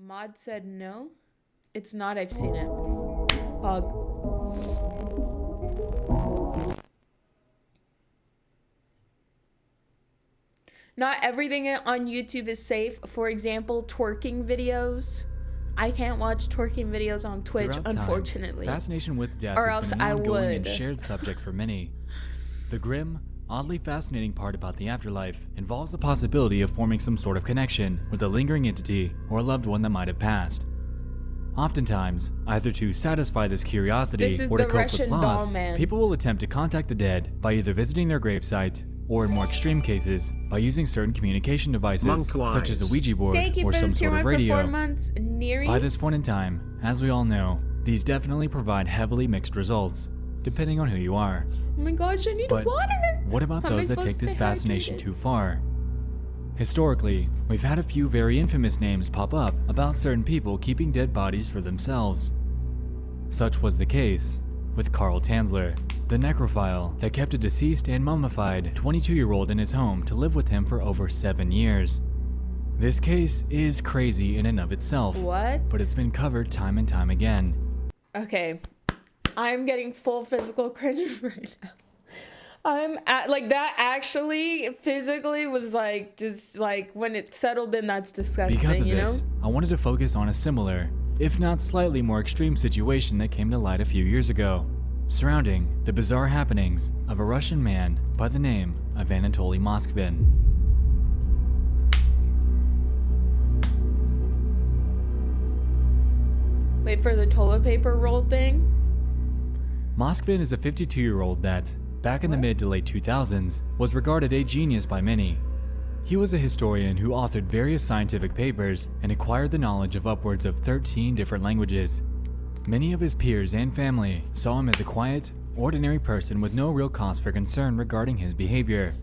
Mod said no. It's not. I've seen it. Bug. Not everything on YouTube is safe. For example, twerking videos. I can't watch twerking videos on Twitch, unfortunately. Fascination with death has been an ongoing and shared subject for many. The grim, oddly fascinating part about the afterlife involves the possibility of forming some sort of connection with a lingering entity or a loved one that might have passed. Oftentimes, either to satisfy this curiosity or to cope with loss, people will attempt to contact the dead by either visiting their gravesite or, in more extreme cases, by using certain communication devices such as a Ouija board or some sort of radio. By this point in time, as we all know, these definitely provide heavily mixed results, depending on who you are. Oh my gosh, I need water! What about those that take this fascination too far? Historically, we've had a few very infamous names pop up about certain people keeping dead bodies for themselves. Such was the case with Carl Tanzler, the necrophile that kept a deceased and mummified 22-year-old in his home to live with him for over 7 years. This case is crazy in and of itself, but it's been covered time and time again. Okay, I'm getting full physical cringe right now. That actually physically was like, just like when it settled in, that's disgusting. Because of this, I wanted to focus on a similar, if not slightly more extreme situation that came to light a few years ago, surrounding the bizarre happenings of a Russian man by the name of Anatoly Moskvin. Wait for the toilet paper roll thing? Moskvin is a 52-year-old that, back in the mid to late 2000s, was regarded a genius by many. He was a historian who authored various scientific papers and acquired the knowledge of upwards of 13 different languages. Many of his peers and family saw him as a quiet, ordinary person with no real cause for concern regarding his behavior.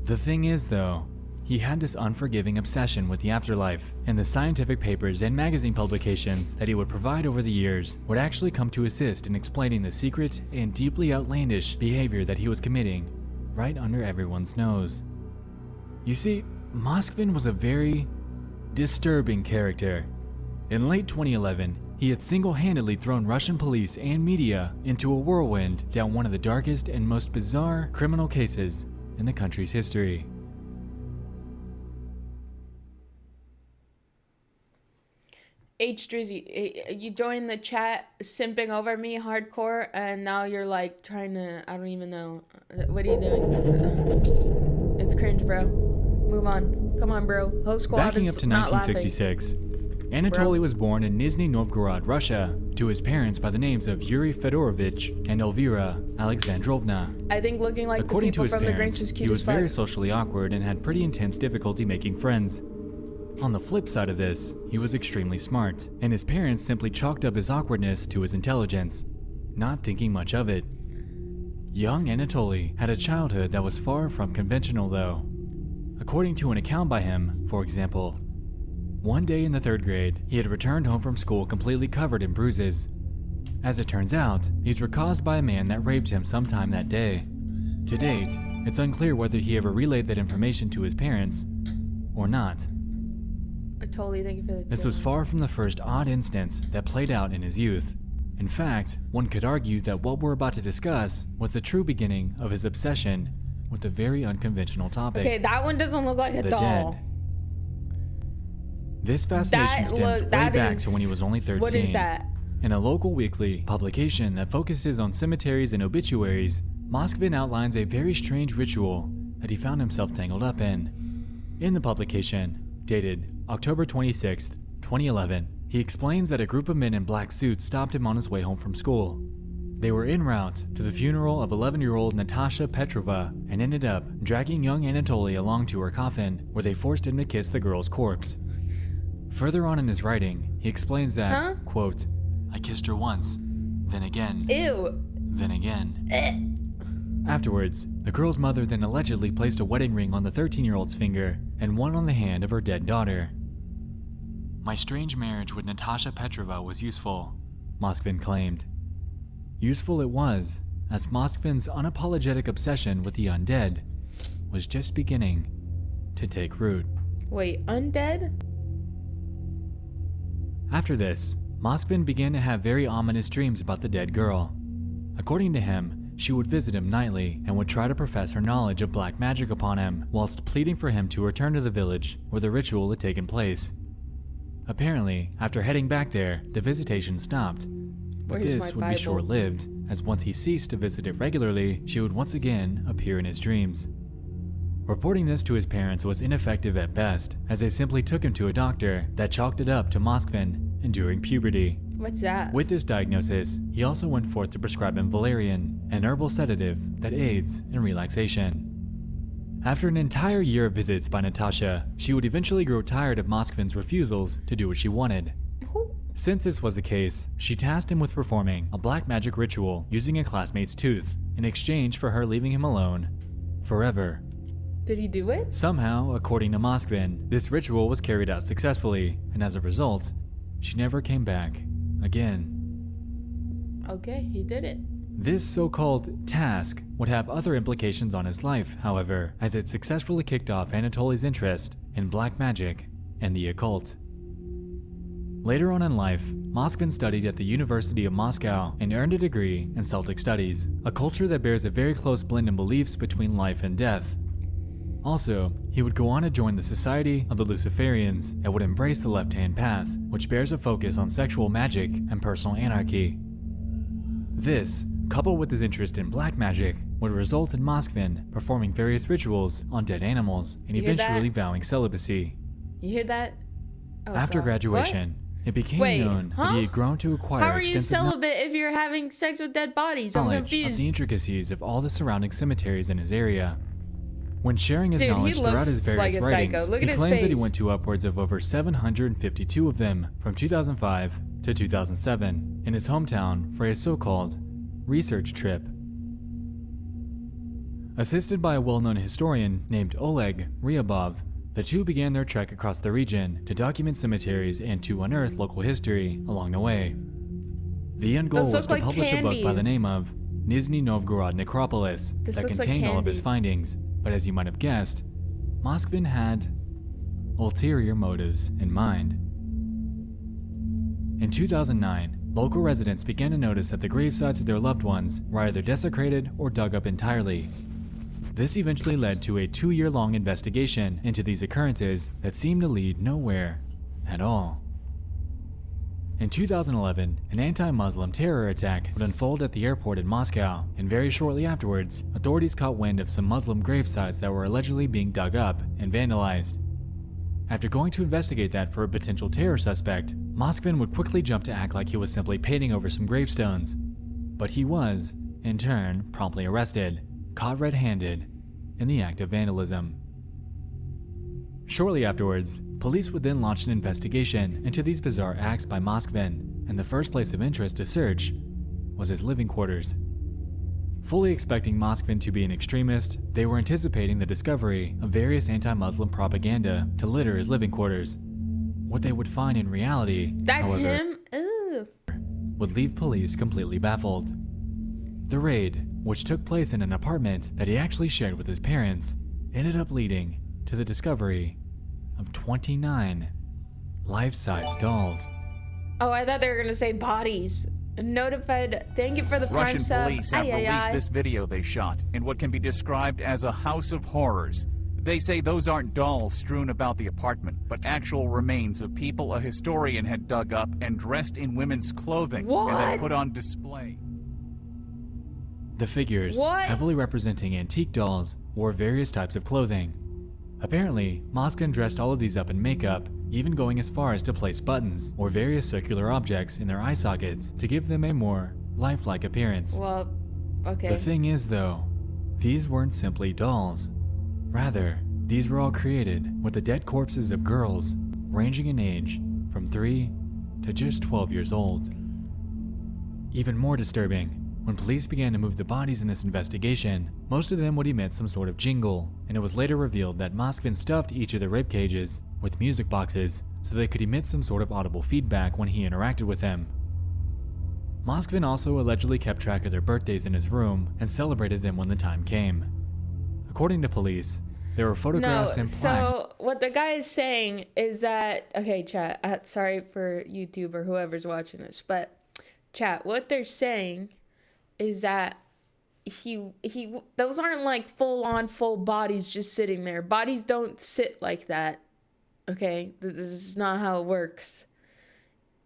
The thing is, though, he had this unforgiving obsession with the afterlife, and the scientific papers and magazine publications that he would provide over the years would actually come to assist in explaining the secret and deeply outlandish behavior that he was committing right under everyone's nose. You see, Moskvin was a very disturbing character. In late 2011, he had single-handedly thrown Russian police and media into a whirlwind down one of the darkest and most bizarre criminal cases in the country's history. H Drizzy, you joined the chat simping over me hardcore, and now you're like trying to, I don't even know. What are you doing? It's cringe, bro. Move on. Come on, bro. Whole squad Backing up is to not 1966, Anatoly was born in Nizhny, Novgorod, Russia, to his parents by the names of Yuri Fedorovich and Elvira Alexandrovna. I think looking like According the people to his from parents, The Grinch is cute he was as fuck. very socially awkward and had pretty intense difficulty making friends. On the flip side of this, he was extremely smart, and his parents simply chalked up his awkwardness to his intelligence, not thinking much of it. Young Anatoly had a childhood that was far from conventional, though. According to an account by him, for example, one day in the 3rd grade, he had returned home from school completely covered in bruises. As it turns out, these were caused by a man that raped him sometime that day. To date, it's unclear whether he ever relayed that information to his parents or not. Totally, thank you for the This was far from the first odd instance that played out in his youth. In fact, one could argue that what we're about to discuss was the true beginning of his obsession with a very unconventional topic. Okay, that one doesn't look like a doll. Dead. This fascination stems way back to when he was only 13. What is that? In a local weekly publication that focuses on cemeteries and obituaries, Moskvin outlines a very strange ritual that he found himself tangled up in. In the publication, dated October 26, 2011, he explains that a group of men in black suits stopped him on his way home from school. They were en route to the funeral of 11-year-old Natasha Petrova and ended up dragging young Anatoly along to her coffin, where they forced him to kiss the girl's corpse. Further on in his writing, he explains that, quote, "I kissed her once, then again, then again." Afterwards, the girl's mother then allegedly placed a wedding ring on the 13-year-old's finger and one on the hand of her dead daughter. "My strange marriage with Natasha Petrova was useful," Moskvin claimed. Useful it was, as Moskvin's unapologetic obsession with the undead was just beginning to take root. Wait, undead? After this, Moskvin began to have very ominous dreams about the dead girl. According to him, she would visit him nightly and would try to profess her knowledge of black magic upon him, whilst pleading for him to return to the village where the ritual had taken place. Apparently, after heading back there, the visitation stopped. But Where's this my would be Bible? short-lived, as once he ceased to visit it regularly, she would once again appear in his dreams. Reporting this to his parents was ineffective at best, as they simply took him to a doctor that chalked it up to Moskvin enduring puberty. What's that? With this diagnosis, he also went forth to prescribe him valerian, an herbal sedative that aids in relaxation. After an entire year of visits by Natasha, she would eventually grow tired of Moskvin's refusals to do what she wanted. Since this was the case, she tasked him with performing a black magic ritual using a classmate's tooth in exchange for her leaving him alone forever. Did he do it? Somehow, according to Moskvin, this ritual was carried out successfully, and as a result, she never came back again. Okay, he did it. This so-called task would have other implications on his life, however, as it successfully kicked off Anatoly's interest in black magic and the occult. Later on in life, Moskvin studied at the University of Moscow and earned a degree in Celtic Studies, a culture that bears a very close blend in beliefs between life and death. Also, he would go on to join the Society of the Luciferians and would embrace the left-hand path, which bears a focus on sexual magic and personal anarchy. This, coupled with his interest in black magic, would result in Moskvin performing various rituals on dead animals and You hear eventually that? vowing celibacy. You hear that? Oh, After God. graduation, it became Wait, known that huh? he had grown to acquire How are you extensive celibate if you're having sex with dead bodies? I'm knowledge of confused. the intricacies of all the surrounding cemeteries in his area. When sharing his Dude, he knowledge throughout looks his various like a psycho. writings, Look he at his claims that he face. went to upwards of over 752 of them from 2005 to 2007 in his hometown for a so-called research trip. Assisted by a well-known historian named Oleg Ryabov, the two began their trek across the region to document cemeteries and to unearth local history along the way. The end goal Those was look to like publish a book by the candies. name of Nizhny Novgorod Necropolis This that looks like contained all of his candies. findings, but as you might have guessed, Moskvin had ulterior motives in mind. In 2009, local residents began to notice that the gravesites of their loved ones were either desecrated or dug up entirely. This eventually led to a 2-year-long investigation into these occurrences that seemed to lead nowhere at all. In 2011, an anti-Muslim terror attack would unfold at the airport in Moscow, and very shortly afterwards, authorities caught wind of some Muslim gravesites that were allegedly being dug up and vandalized. After going to investigate that for a potential terror suspect, Moskvin would quickly jump to act like he was simply painting over some gravestones. But he was, in turn, promptly arrested, caught red-handed in the act of vandalism. Shortly afterwards, police would then launch an investigation into these bizarre acts by Moskvin, and the first place of interest to search was his living quarters. Fully expecting Moskvin to be an extremist, they were anticipating the discovery of various anti-Muslim propaganda to litter his living quarters. What they would find in reality, That's however, him? Ugh. would leave police completely baffled. The raid, which took place in an apartment that he actually shared with his parents, ended up leading to the discovery of 29 life-size dolls. Oh, I thought they were gonna say bodies. Notified. Thank you for the prime Russian sub. police have Ay, ay, released ay. this video they shot in what can be described as a house of horrors. They say those aren't dolls strewn about the apartment, but actual remains of people a historian had dug up and dressed in women's clothing and What? then put on display. The figures, What? heavily representing antique dolls, wore various types of clothing. Apparently, Moskvin dressed all of these up in makeup, even going as far as to place buttons or various circular objects in their eye sockets to give them a more lifelike appearance. Well, okay. The thing is, though, these weren't simply dolls. Rather, these were all created with the dead corpses of girls ranging in age from 3 to just 12 years old. Even more disturbing, when police began to move the bodies in this investigation, most of them would emit some sort of jingle, and it was later revealed that Moskvin stuffed each of the rib cages with music boxes so they could emit some sort of audible feedback when he interacted with them. Moskvin also allegedly kept track of their birthdays in his room and celebrated them when the time came. According to police, There were photographs and plaques. So what the guy is saying is that, okay, chat, sorry for YouTube or whoever's watching this, but chat, what they're saying is that those aren't like full bodies just sitting there. Bodies don't sit like that. Okay, this is not how it works.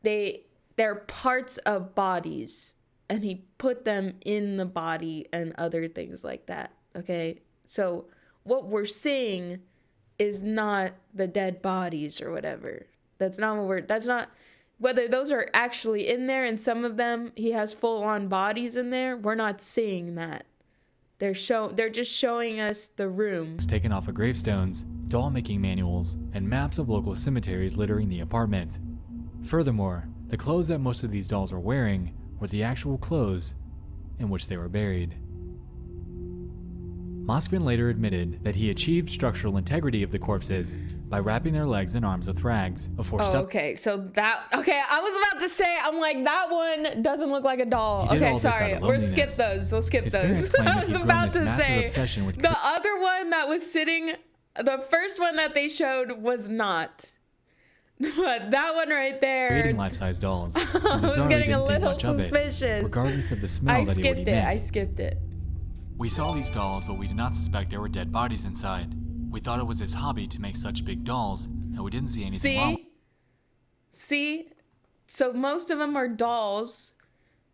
They're parts of bodies, and he put them in the body and other things like that. Okay, so what we're seeing is not the dead bodies or whatever. That's not whether those are actually in there, and some of them he has full-on bodies in there. We're not seeing that. They're just showing us the room. Taken off of gravestones, doll-making manuals, and maps of local cemeteries littering the apartment. Furthermore, the clothes that most of these dolls were wearing were the actual clothes in which they were buried. Moskvin later admitted that he achieved structural integrity of the corpses by wrapping their legs and arms with rags before okay, so I was about to say, I'm like, that one doesn't look like a doll. Okay, sorry, we'll skip those. We'll skip those. I was about to say, the other one that was sitting, the first one that they showed was not. But that one right there. Creating life-size dolls. I was getting a little suspicious. Regardless of the smell that he already meant. I skipped it. We saw these dolls, but we did not suspect there were dead bodies inside. We thought it was his hobby to make such big dolls, and we didn't see anything wrong. See? So most of them are dolls,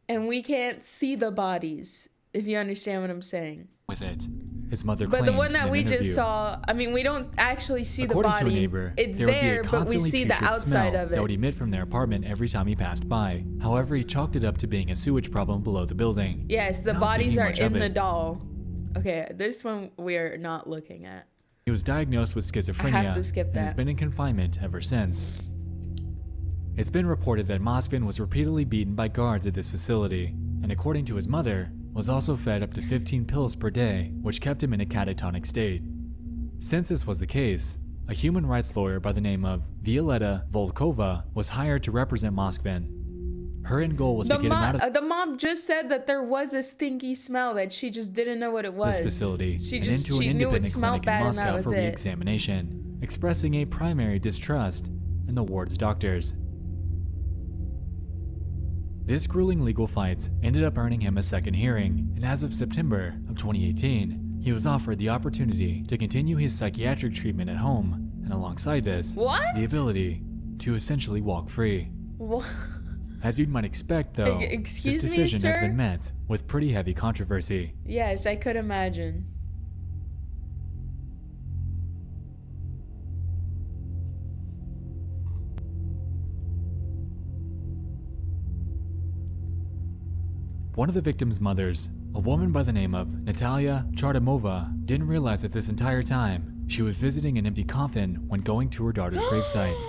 and we can't see the bodies, if you understand what I'm saying. With it. His mother claimed But the one that in an we interview, just saw, I mean, we don't actually see the body. According to a neighbor, it's there would there, be a but we constantly see the putrid outside smell of it. that would emit from their apartment every time he passed by. However, he chalked it up to being a sewage problem below the building. Yes, the Not bodies are thinking much in of the it. doll. Okay, this one we're not looking at. He was diagnosed with schizophrenia I have to skip and has that. been in confinement ever since. It's been reported that Moskvin was repeatedly beaten by guards at this facility, and according to his mother, was also fed up to 15 pills per day, which kept him in a catatonic state. Since this was the case, a human rights lawyer by the name of Violetta Volkova was hired to represent Moskvin. Her end goal was to get him out of the mom just said that there was a stinky smell that she just didn't know what it was. this facility She and just into an she knew it independent smelled clinic in bad and that Moscow was for it. re-examination, expressing a primary distrust in the ward's doctors. This grueling legal fight ended up earning him a second hearing, and as of September of 2018, he was offered the opportunity to continue his psychiatric treatment at home, and alongside this, What? the ability to essentially walk free. What? As you might expect, though, Excuse this me, decision has sir? been met with pretty heavy controversy. Yes, I could imagine. One of the victim's mothers, a woman by the name of Natalia Chardamova, didn't realize that this entire time she was visiting an empty coffin when going to her daughter's gravesite.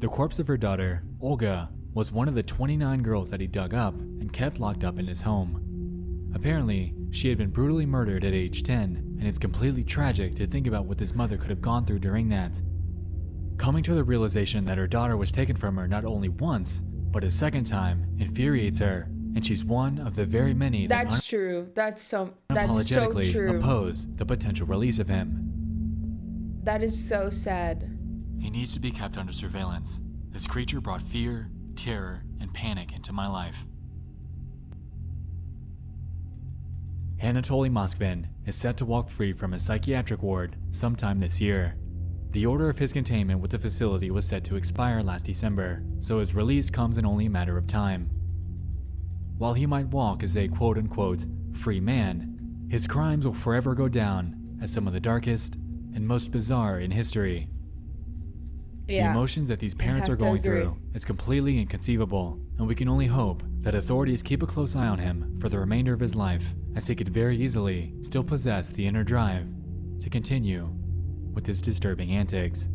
The corpse of her daughter, Olga, was one of the 29 girls that he dug up and kept locked up in his home. Apparently, she had been brutally murdered at age 10, and it's completely tragic to think about what this mother could have gone through during that. Coming to the realization that her daughter was taken from her not only once, but a second time infuriates her, and she's one of the very many that That's true. That's so unapologetically true. oppose the potential release of him. That is so sad. He needs to be kept under surveillance. This creature brought fear, terror, and panic into my life. Anatoly Moskvin is set to walk free from his psychiatric ward sometime this year. The order of his containment with the facility was set to expire last December, so his release comes in only a matter of time. While he might walk as a quote-unquote free man, his crimes will forever go down as some of the darkest and most bizarre in history. Yeah. The emotions that these parents are going through is completely inconceivable, and we can only hope that authorities keep a close eye on him for the remainder of his life, as he could very easily still possess the inner drive to continue with his disturbing antics.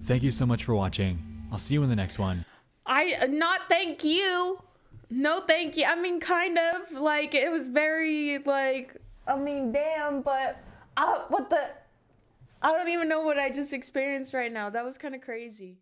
Thank you so much for watching. I'll see you in the next one. Not thank you. No thank you. I mean, kind of. Like, it was very, like, I mean, damn, but I don't even know what I just experienced right now. That was kind of crazy.